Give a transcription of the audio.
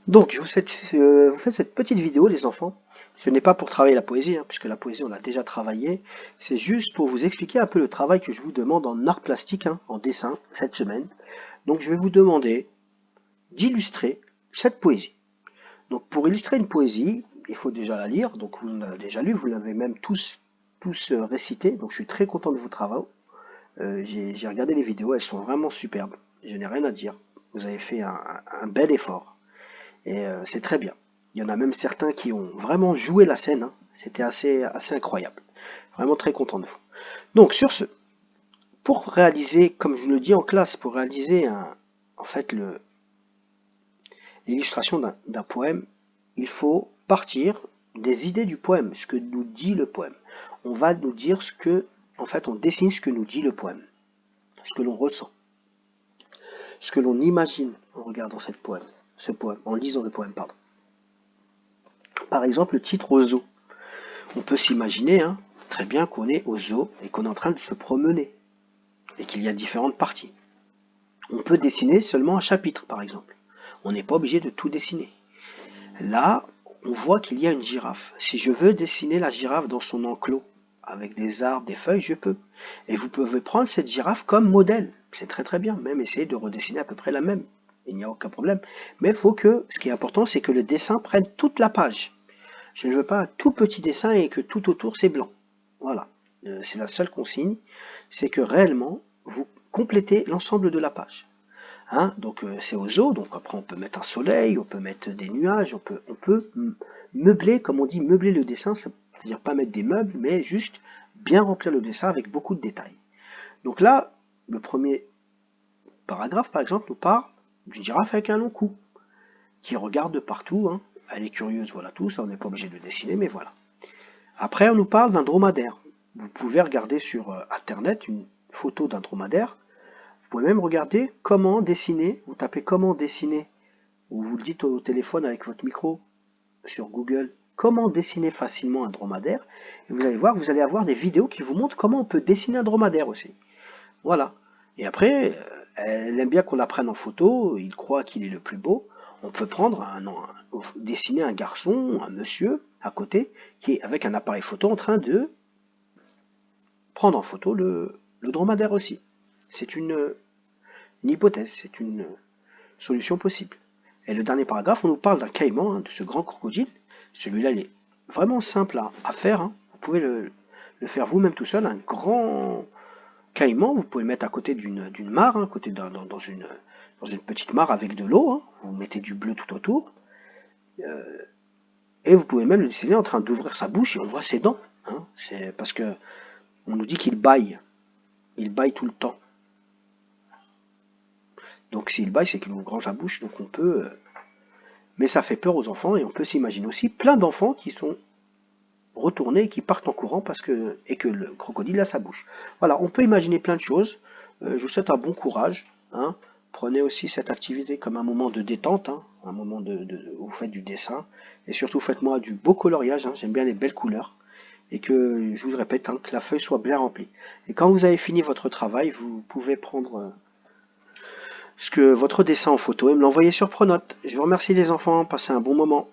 Donc, vous faites cette petite vidéo, les enfants. Ce n'est pas pour travailler la poésie, hein, puisque la poésie, on l'a déjà travaillé. C'est juste pour vous expliquer un peu le travail que je vous demande en art plastique, hein, en dessin, cette semaine. Donc, je vais vous demander d'illustrer cette poésie. Donc, pour illustrer une poésie, il faut déjà la lire. Donc, vous l'avez déjà lu, vous l'avez même tous récité. Donc, je suis très content de vos travaux. J'ai regardé les vidéos, elles sont vraiment superbes. Je n'ai rien à dire. Vous avez fait un bel effort. Et c'est très bien. Il y en a même certains qui ont vraiment joué la scène, hein. C'était assez incroyable. Vraiment très content de vous. Donc sur ce, pour réaliser, comme je le dis en classe, pour réaliser en fait l'illustration d'un poème, il faut partir des idées du poème, ce que nous dit le poème. On va nous dire en fait, on dessine ce que nous dit le poème, ce que l'on ressent, ce que l'on imagine en regardant ce poème, en lisant le poème, pardon. Par exemple, le titre au zoo. On peut s'imaginer, hein, très bien qu'on est au zoo et qu'on est en train de se promener et qu'il y a différentes parties. On peut dessiner seulement un chapitre, par exemple. On n'est pas obligé de tout dessiner. Là, on voit qu'il y a une girafe. Si je veux dessiner la girafe dans son enclos, avec des arbres, des feuilles, je peux. Et vous pouvez prendre cette girafe comme modèle. C'est très très bien. Même essayer de redessiner à peu près la même. Il n'y a aucun problème. Mais il faut que, ce qui est important, c'est que le dessin prenne toute la page. Je ne veux pas un tout petit dessin et que tout autour c'est blanc. Voilà, c'est la seule consigne, c'est que réellement vous complétez l'ensemble de la page. Hein, donc c'est au zoo, donc après on peut mettre un soleil, on peut mettre des nuages, on peut meubler, comme on dit, meubler le dessin, c'est-à-dire pas mettre des meubles, mais juste bien remplir le dessin avec beaucoup de détails. Donc là, le premier paragraphe par exemple nous parle d'une girafe avec un long cou, qui regarde de partout, hein. Elle est curieuse, voilà tout, ça on n'est pas obligé de dessiner, mais voilà. Après, on nous parle d'un dromadaire. Vous pouvez regarder sur internet une photo d'un dromadaire. Vous pouvez même regarder comment dessiner. Vous tapez comment dessiner, ou vous le dites au téléphone avec votre micro sur Google, comment dessiner facilement un dromadaire. Et vous allez voir, vous allez avoir des vidéos qui vous montrent comment on peut dessiner un dromadaire aussi. Voilà. Et après, elle aime bien qu'on la prenne en photo, il croit qu'il est le plus beau. On peut dessiner un garçon, un monsieur, à côté, qui est avec un appareil photo en train de prendre en photo le dromadaire aussi. C'est une hypothèse, c'est une solution possible. Et le dernier paragraphe, on nous parle d'un caïman, hein, de ce grand crocodile. Celui-là, il est vraiment simple à faire, hein. Vous pouvez le faire vous-même tout seul, un grand caïman, vous pouvez le mettre à côté d'une mare, hein, dans une petite mare avec de l'eau, hein. Vous mettez du bleu tout autour, et vous pouvez même le dessiner en train d'ouvrir sa bouche et on voit ses dents, hein. C'est parce que on nous dit qu'il baille. Il baille tout le temps. Donc s'il baille, c'est qu'il ouvre grand la bouche, donc on peut... Mais ça fait peur aux enfants, et on peut s'imaginer aussi plein d'enfants qui sont retournés et qui partent en courant et que le crocodile a sa bouche. Voilà, on peut imaginer plein de choses. Je vous souhaite un bon courage, hein. Prenez aussi cette activité comme un moment de détente, hein, un moment où vous faites du dessin. Et surtout, faites-moi du beau coloriage, hein, j'aime bien les belles couleurs. Et que, je vous le répète, hein, que la feuille soit bien remplie. Et quand vous avez fini votre travail, vous pouvez prendre votre dessin en photo et me l'envoyer sur Pronote. Je vous remercie les enfants, passez un bon moment.